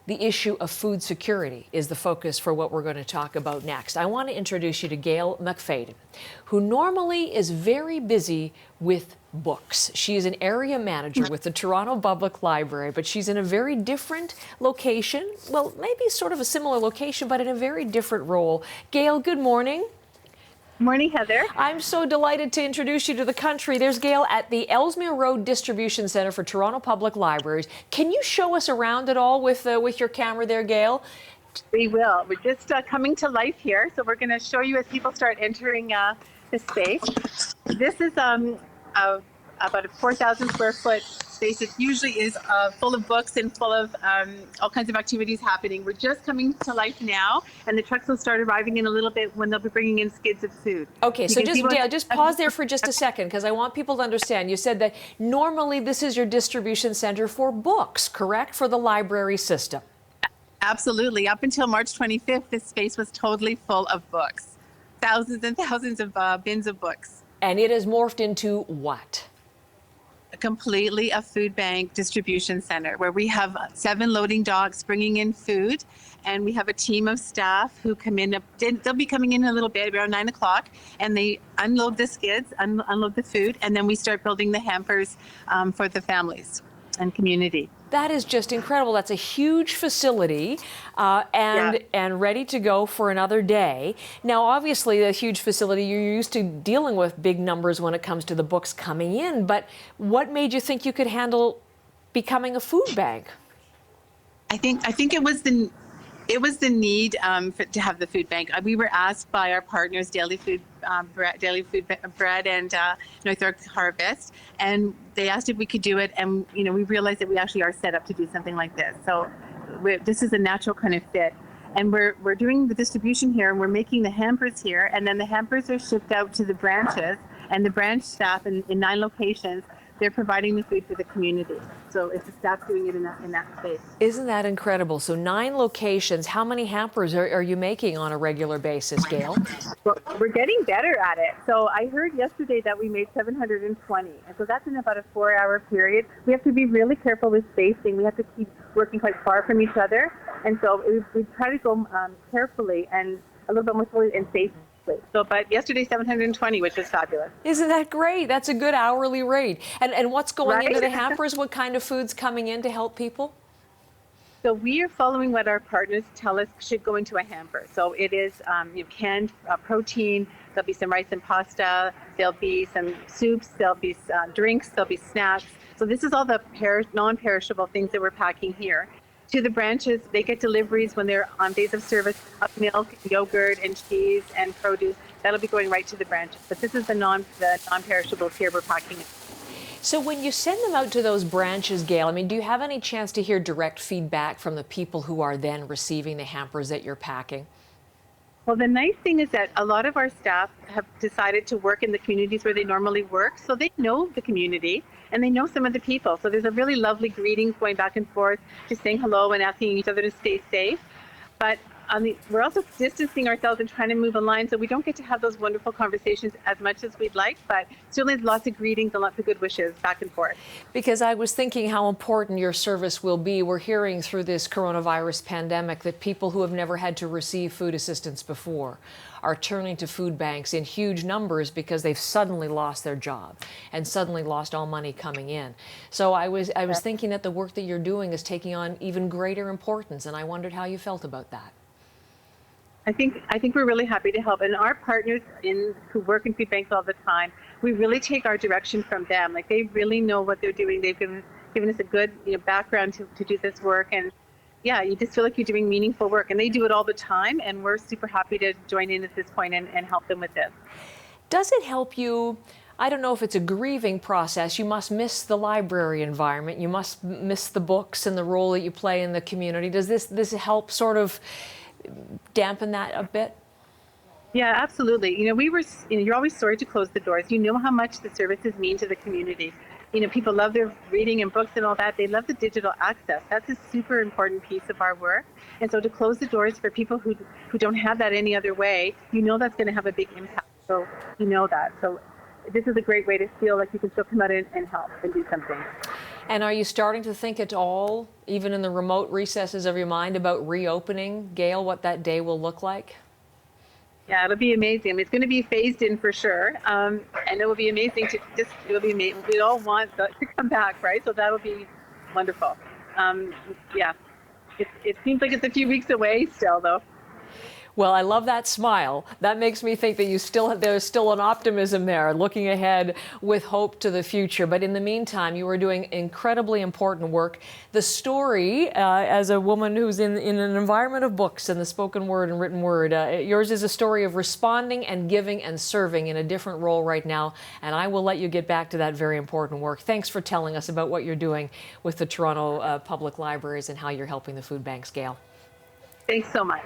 the issue of food security is the focus for what we're going to talk about next. I want to introduce you to Gail McFadden, who normally is very busy with books. She is an area manager with the Toronto Public Library, but she's in a very different location. Well, maybe sort of a similar location, but in a very different role. Gail, good morning. Morning, Heather. I'm so delighted to introduce you to the country. There's Gail at the Ellesmere Road Distribution Centre for Toronto Public Libraries. Can you show us around at all with your camera there, Gail? We will. We're just coming to life here, so we're going to show you as people start entering the space. This is about a 4,000 square foot space. It usually is full of books and full of all kinds of activities happening. We're just coming to life now, and the trucks will start arriving in a little bit when they'll be bringing in skids of food. Okay, so just pause there for just a second, because I want people to understand. You said that normally this is your distribution center for books, correct? For the library system. Absolutely. Up until March 25th, this space was totally full of books. Thousands and thousands of bins of books. And it has morphed into what? Completely a food bank distribution center where we have 7 loading docks bringing in food, and we have a team of staff who come in. They'll be coming in a little bit around 9 o'clock, and they unload the skids, unload the food, and then we start building the hampers for the families and community. That is just incredible. That's a huge facility and ready to go for another day. Now, obviously, a huge facility, you're used to dealing with big numbers when it comes to the books coming in, but what made you think you could handle becoming a food bank? I think it was the need to have the food bank. We were asked by our partners, Daily Food Bread and North York Harvest, and they asked if we could do it, and we realized that we actually are set up to do something like this. So this is a natural kind of fit, and we're doing the distribution here, and we're making the hampers here, and then the hampers are shipped out to the branches, and the branch staff in 9 locations. They're providing the food for the community. So it's the staff doing it in that space. Isn't that incredible? So 9 locations. How many hampers are you making on a regular basis, Gail? Well, we're getting better at it. So I heard yesterday that we made 720. And so that's in about a 4-hour period. We have to be really careful with spacing. We have to keep working quite far from each other. And so we try to go carefully and a little bit more slowly and safely. So, but yesterday 720, which was fabulous. Isn't that great? That's a good hourly rate. And what's going Right? into the hampers? What kind of food's coming in to help people? So we are following what our partners tell us should go into a hamper. So it is canned protein. There'll be some rice and pasta. There'll be some soups. There'll be drinks. There'll be snacks. So this is all the non-perishable things that we're packing here. To the branches, they get deliveries when they're on days of service of milk, yogurt, and cheese, and produce. That'll be going right to the branches. But this is the non-perishables here we're packing in. So when you send them out to those branches, Gail, do you have any chance to hear direct feedback from the people who are then receiving the hampers that you're packing? Well, the nice thing is that a lot of our staff have decided to work in the communities where they normally work, so they know the community and they know some of the people. So there's a really lovely greetings going back and forth, just saying hello and asking each other to stay safe. But we're also distancing ourselves and trying to move a line, so we don't get to have those wonderful conversations as much as we'd like, but certainly lots of greetings and lots of good wishes back and forth. Because I was thinking how important your service will be. We're hearing through this coronavirus pandemic that people who have never had to receive food assistance before are turning to food banks in huge numbers because they've suddenly lost their job and suddenly lost all money coming in. So I was thinking that the work that you're doing is taking on even greater importance, and I wondered how you felt about that. I think we're really happy to help, and our partners who work in food banks all the time, we really take our direction from them. Like, they really know what they're doing. They've given us a good background to do this work, and yeah, you just feel like you're doing meaningful work, and they do it all the time, and we're super happy to join in at this point and help them with this. Does it help you? I don't know if it's a grieving process. You must miss the library environment. You must miss the books and the role that you play in the community. Does this help sort of dampen that a bit? Yeah, absolutely. You're always sorry to close the doors. You know how much the services mean to the community. People love their reading and books and all that. They love the digital access. That's a super important piece of our work. And so to close the doors for people who don't have that any other way, that's going to have a big impact. So that. So this is a great way to feel like you can still come out and help and do something. And are you starting to think at all, even in the remote recesses of your mind, about reopening, Gail, what that day will look like? Yeah, it'll be amazing. It's going to be phased in for sure, and it will be amazing to it'll be amazing. We all want to come back, right? So that'll be wonderful. Yeah, it seems like it's a few weeks away still, though. Well, I love that smile. That makes me think that there's still an optimism there, looking ahead with hope to the future. But in the meantime, you are doing incredibly important work. The story, as a woman who's in an environment of books and the spoken word and written word, yours is a story of responding and giving and serving in a different role right now. And I will let you get back to that very important work. Thanks for telling us about what you're doing with the Toronto Public Libraries and how you're helping the food banks, Gail. Thanks so much.